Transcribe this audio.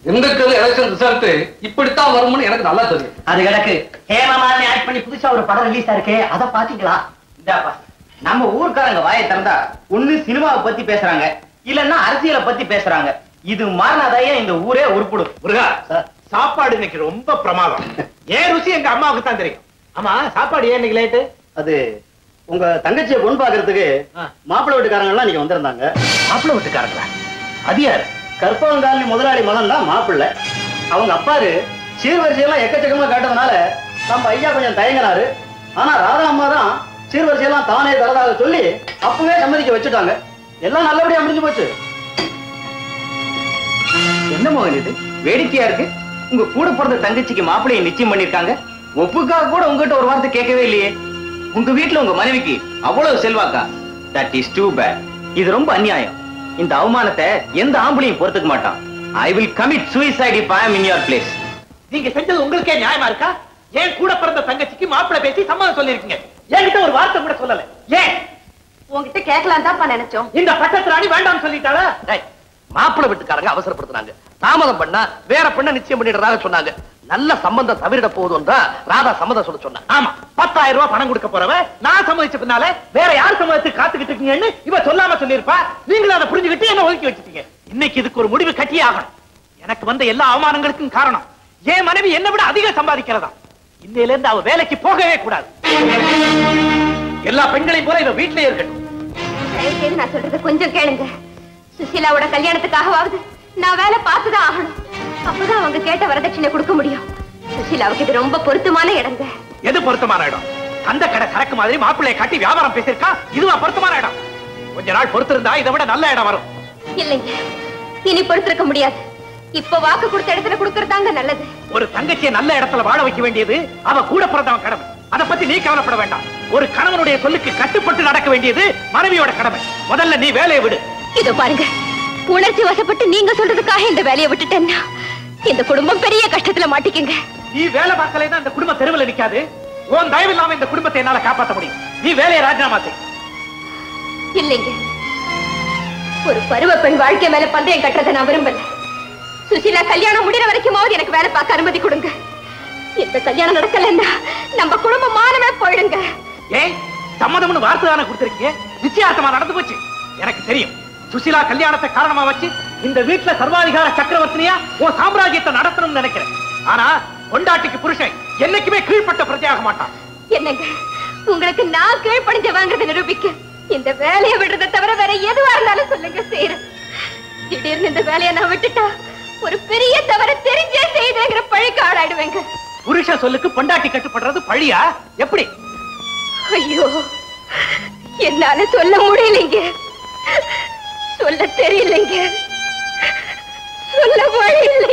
Dindigul election result இப்படித்தான் வரும்னு எனக்கு நல்லா தெரியும். அது கிடக்கு. ஹேமமாலினி ஆக்ட் பண்ணி புதுசா ஒரு படம் ரிலீஸ் ஆயிருக்கு, அதை பாத்தீங்களா? இந்தாப்பா, நம்ம ஊர்க்காரங்க வாயை திறந்தா ஒண்ணு சினிமாவை பத்தி பேசுறாங்க, இல்லன்னா அரசியலை பத்தி பேசுறாங்க. இது மாறினாதாயே இந்த ஊரே உருப்பிடும். முருகா, சாப்பாடு இன்னைக்கு ரொம்ப பிரமாதம். ஏன் ருசி எங்க அம்மாவுக்கு தான் தெரியும். ஆமா, சாப்பாடு ஏன் இன்னைக்கு லேட்டு? அது உங்க தங்கச்சியை பொண்ணு பாக்குறதுக்கு மாப்பிள்ளை வீட்டுக்காரங்க எல்லாம் நீங்க வந்திருந்தாங்க. மாப்பிள்ளை வீட்டுக்காரங்களா? அது யாரு? கற்பகங்காலி முதலாளி மகன் தான் மாப்பிள்ளை. அவங்க அப்பாரு சீர்வரிசையெல்லாம் எக்கச்சக்கமா காட்டுறதுனால நம்ம ஐயா கொஞ்சம் தயங்கினாரு. ஆனா ராதா அம்மா தான் சீர்வரிசையெல்லாம் தானே தரதாக சொல்லி அப்பவே சம்மதிக்க வச்சுட்டாங்க. எல்லாம் நல்லபடியா முடிஞ்சு போச்சு. என்ன மகன் இது வேடிக்கையா இருக்கு? உங்க கூட பிறந்த தங்கச்சிக்கு மாப்பிள்ளையை நிச்சயம் பண்ணிருக்காங்க. ஒப்புக்காக கூட உங்ககிட்ட ஒரு வார்த்தை கேட்கவே இல்லையே. உங்க வீட்டுல உங்க மனைவிக்கு அவ்வளவு செல்வாக்கா? That is too bad. இது ரொம்ப அநியாயம். இந்த அவமானத்தை எந்த ஆம்பளையும் பொறுத்துக்க மாட்டான். I will commit suicide if I am in your place. நீங்க செஞ்சது உங்களுக்கே நியாயமா இருக்கா? ஏன் கூட பிறந்த தங்கச்சிக்கு மாப்பிள்ளை பேசி சம்மதம் சொல்லிருக்கீங்க, என்கிட்ட ஒரு வார்த்தை கூட சொல்லல. ஏன்? உங்ககிட்ட கேட்கலாம் தான் நினைச்சோம். இந்த பட்டத்து ராணி வேண்டாம் சொல்லிட்டாளா? மாப்பிள்ளை வீட்டுக்காரங்க அவசரப்படுத்தினாங்க. தாமதம் பண்ணா வேற பெண்ண நிச்சயம் பண்ணிடுறதாக சொன்னாங்க. நல்ல சம்பந்தம் தவிரிட போகுதுன்றா ராதா சம்மதம் சொல்ல சொன்னா. ஆமா, 10,000 ரூபாய் பணம் கொடுக்க போறவ நான் சம்மதிச்ச பின்னால வேற யார் சம்மதத்துக்கு காத்துக்கிட்டு இருக்கீங்கன்னு இவ சொல்லாம சொல்லிருப்பா. நீங்களும் அதை புரிஞ்சுக்கிட்டு என்ன ஒதுக்கி வச்சுட்டீங்க. இன்னைக்கு இதுக்கு ஒரு முடிவு கட்டியே ஆகணும். எனக்கு வந்த எல்லா அவமானங்களுக்கும் காரணம் என் மனைவி என்னை விட அதிகம் சம்பாதிக்கிறதா. இன்னையில இருந்து அவ வேலைக்கு போகவே கூடாது. எல்லா பெண்களையும் போல இவ வீட்டிலே இருக்கட்டும். நான் சொல்றது கொஞ்சம் கேளுங்க. சுசீலாவோட கல்யாணத்துக்காகவாவது நான் வேலை பார்த்துதான் ஆகணும். அப்பதான் அவங்க கேட்ட வரதட்சணை கொடுக்க முடியும். சுசீலாவுக்கு இது ரொம்ப பொருத்தமான இடங்க. எது பொருத்தமான இடம்? அந்த கடை சரக்கு மாதிரி மாப்பிள்ளையை காட்டி வியாபாரம் பேசிருக்கா. இதுவா பொருத்தமான இடம்? கொஞ்ச நாள் பொறுத்திருந்தா இதை விட நல்ல இடம் வரும். இல்லைங்க, இனி பொறுத்திருக்க முடியாது. இப்ப வாக்கு கொடுத்த இடத்துல கொடுக்கறதாங்க நல்லது. ஒரு தங்கச்சியை நல்ல இடத்துல வாழ வைக்க வேண்டியது அவ கூட பிறந்தவன் கடமை. அதை பத்தி நீ கவலைப்பட வேண்டாம். ஒரு கணவனுடைய சொல்லுக்கு கட்டுப்பட்டு நடக்க வேண்டியது மனைவியோட கடமை. முதல்ல நீ வேலையை விடு. இதோ பாருங்க, உணர்ச்சி வசப்பட்டு நீங்க சொல்றதுக்காக இந்த வேலையை விட்டுட்டேன்னா இந்த குடும்பம் பெரிய கஷ்டத்துல மாட்டிக்குங்க. நீ வேலை பார்க்கலைன்னா இந்த குடும்பம் தெருவில் நிக்காது. உன் தயவு இல்லாம இந்த குடும்பத்தை என்னால காப்பாற்ற முடியும். நீ வேலையை ராஜினாமா செய். இல்லைங்க, ஒரு பருவ பெண் வாழ்க்கை மேல பந்தயம் கட்டுறதை நான் விரும்பல. சுசீலா கல்யாணம் முடிகிற வரைக்குமாவது எனக்கு வேலை பார்க்க அனுமதி கொடுங்க. இந்த கல்யாணம் நடக்கலன்னா நம்ம குடும்பம் மானமே போயிடுங்க. ஏன் சம்மதம்னு வார்த்தை தானே கொடுத்திருக்கீங்க? நிச்சயார்த்தமா நடந்து போச்சு. எனக்கு தெரியும் சுசீலா கல்யாணத்தை காரணமா வச்சு இந்த வீட்டுல சர்வாதிகார சக்கரவர்த்தினியா உன் சாம்ராஜ்யத்தை நடத்தணும்னு நினைக்கிறேன். ஆனா பொண்டாட்டிக்கு புருஷன் என்னைக்குமே கீழ்பட்ட பிரஜையாக மாட்டான். என்னங்க, உங்களுக்கு நான் கீழ்படிஞ்சவாங்கிறத நிரூபிக்க இந்த வேலையை விடுறதை தவிர வேற எதுவா இருந்தாலும் சொல்லுங்க, செய்யறேன். திடீர்னு இந்த வேலையை நான் விட்டுட்டா ஒரு பெரிய தவற தெரிஞ்சே செய்தேங்கிற பழிக்கு ஆளாயிடுவேங்க. புருஷ சொல்லுக்கு பொண்டாட்டி கட்டுப்படுறது பழியா? எப்படி? ஐயோ, என்னால சொல்ல முடியலைங்க, சொல்ல தெரியலைங்க, சொல்ல வழி இல்ல.